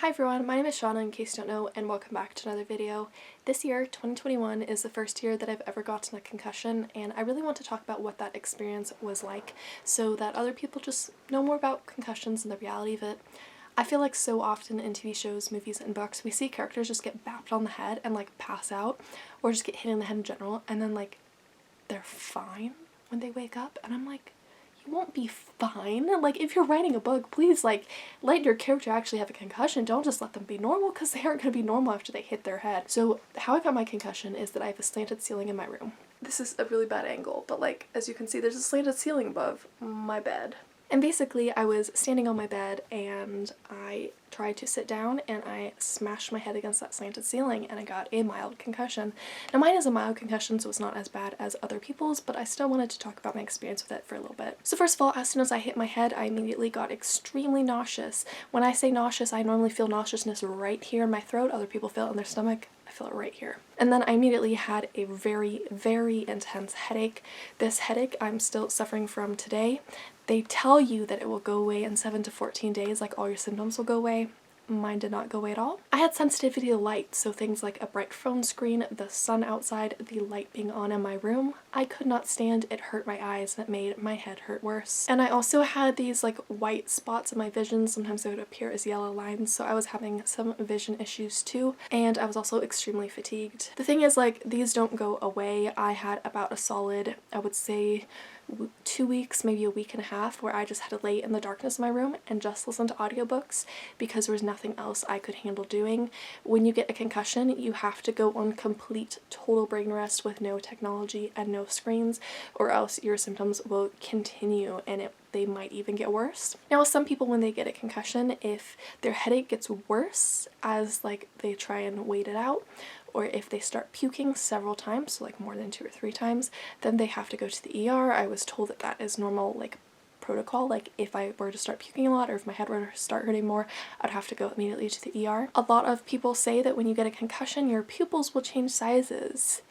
Hi everyone, my name is Shauna in case you don't know, and welcome back to another video. This year, 2021, is the first year that I've ever gotten a concussion, and I really want to talk about what that experience was like so that other people just know more about concussions and the reality of it. I feel like so often in TV shows, movies, and books, we see characters just get bapped on the head and like pass out, or just get hit in the head in general, and then like they're fine when they wake up, and I'm like, you won't be fine. Like, if you're writing a book, please, like, let your character actually have a concussion. Don't just let them be normal, because they aren't going to be normal after they hit their head. So how I got my concussion is that I have a slanted ceiling in my room. This is a really bad angle, but like, as you can see, there's a slanted ceiling above my bed. And basically, I was standing on my bed and I tried to sit down and I smashed my head against that slanted ceiling and I got a mild concussion. Now mine is a mild concussion, so it's not as bad as other people's, but I still wanted to talk about my experience with it for a little bit. So first of all, as soon as I hit my head, I immediately got extremely nauseous. When I say nauseous, I normally feel nauseousness right here in my throat. Other people feel it in their stomach. I feel it right here. And then I immediately had a very, very intense headache. This headache I'm still suffering from today. They tell you that it will go away in 7 to 14 days, like all your symptoms will go away. Mine did not go away at all. I had sensitivity to light, so things like a bright phone screen, the sun outside, the light being on in my room. I could not stand. It hurt my eyes and it made my head hurt worse. And I also had these like white spots in my vision. Sometimes they would appear as yellow lines, so I was having some vision issues too. And I was also extremely fatigued. The thing is, like, these don't go away. I had about a solid, I would say, 2 weeks, maybe a week and a half, where I just had to lay in the darkness of my room and just listen to audiobooks because there was nothing else I could handle doing. When you get a concussion, you have to go on complete total brain rest with no technology and no screens, or else your symptoms will continue and they might even get worse. Now, some people, when they get a concussion, if their headache gets worse as like they try and wait it out, or if they start puking several times, so like more than 2 or 3 times, then they have to go to the ER. I was told that that is normal, like, protocol. Like, if I were to start puking a lot or if my head were to start hurting more, I'd have to go immediately to the ER. A lot of people say that when you get a concussion, your pupils will change sizes.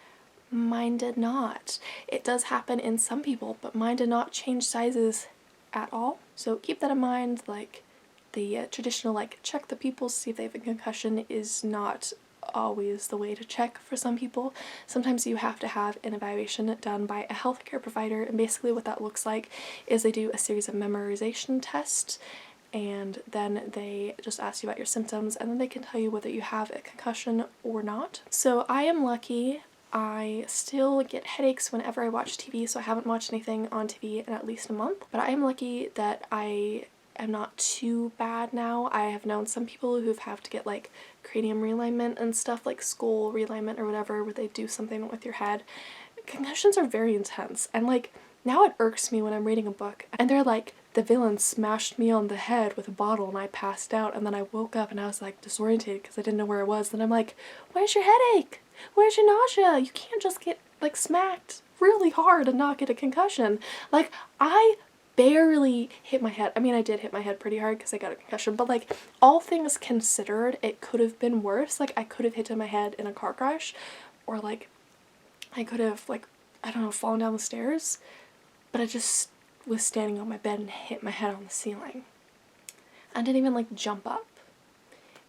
Mine did not. It does happen in some people, but mine did not change sizes at all. So keep that in mind. Like, the traditional, like, check the pupils, see if they have a concussion is not always the way to check for some people. Sometimes you have to have an evaluation done by a healthcare provider, and basically what that looks like is they do a series of memorization tests, and then they just ask you about your symptoms, and then they can tell you whether you have a concussion or not. So I am lucky. I still get headaches whenever I watch TV, so I haven't watched anything on TV in at least a month, but I am lucky that I am not too bad now. I have known some people who've had to get like cranium realignment and stuff, like skull realignment or whatever, where they do something with your head. Concussions are very intense, and like now it irks me when I'm reading a book and they're like, the villain smashed me on the head with a bottle and I passed out, and then I woke up and I was like disoriented because I didn't know where I was. Then I'm like, where's your headache? Where's your nausea? You can't just get like smacked really hard and not get a concussion. Like, I barely hit my head. I mean, I did hit my head pretty hard because I got a concussion, but like, all things considered, it could have been worse. Like, I could have hit my head in a car crash, or like I could have, like, I don't know, fallen down the stairs, but I just was standing on my bed and hit my head on the ceiling. I didn't even like jump up,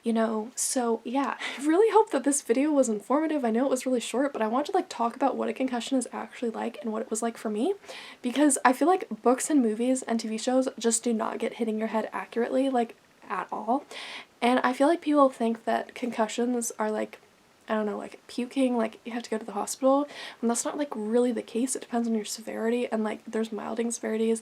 you know? So yeah, I really hope that this video was informative. I know it was really short, but I want to like talk about what a concussion is actually like and what it was like for me, because I feel like books and movies and TV shows just do not get hitting your head accurately, like, at all. And I feel like people think that concussions are like, I don't know, like puking, like you have to go to the hospital, and that's not like really the case. It depends on your severity, and like there's milding severities,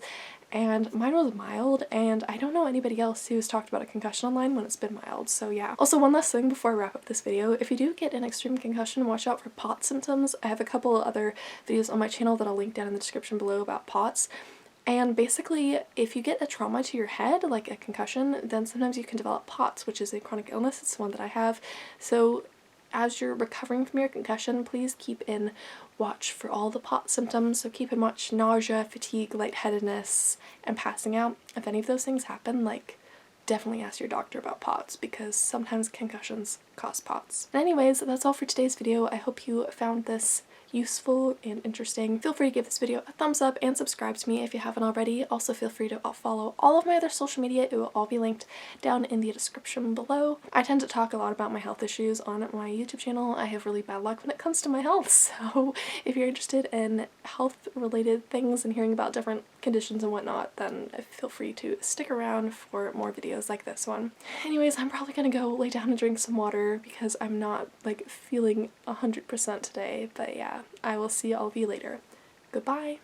and mine was mild, and I don't know anybody else who's talked about a concussion online when it's been mild. So yeah. Also, one last thing before I wrap up this video, if you do get an extreme concussion, watch out for POTS symptoms. I have a couple of other videos on my channel that I'll link down in the description below about POTS. And basically, if you get a trauma to your head, like a concussion, then sometimes you can develop POTS, which is a chronic illness. It's the one that I have. So as you're recovering from your concussion, please keep in watch for all the POTS symptoms. So keep in watch nausea, fatigue, lightheadedness, and passing out. If any of those things happen, like, definitely ask your doctor about POTS, because sometimes concussions cause POTS. And anyways, that's all for today's video. I hope you found this useful and interesting, feel free to give this video a thumbs up and subscribe to me if you haven't already. Also feel free to follow all of my other social media. It will all be linked down in the description below. I tend to talk a lot about my health issues on my YouTube channel. I have really bad luck when it comes to my health, so if you're interested in health related things and hearing about different conditions and whatnot, then feel free to stick around for more videos like this one. Anyways, I'm probably gonna go lay down and drink some water because I'm not like feeling 100% today, but yeah, I will see all of you later. Goodbye!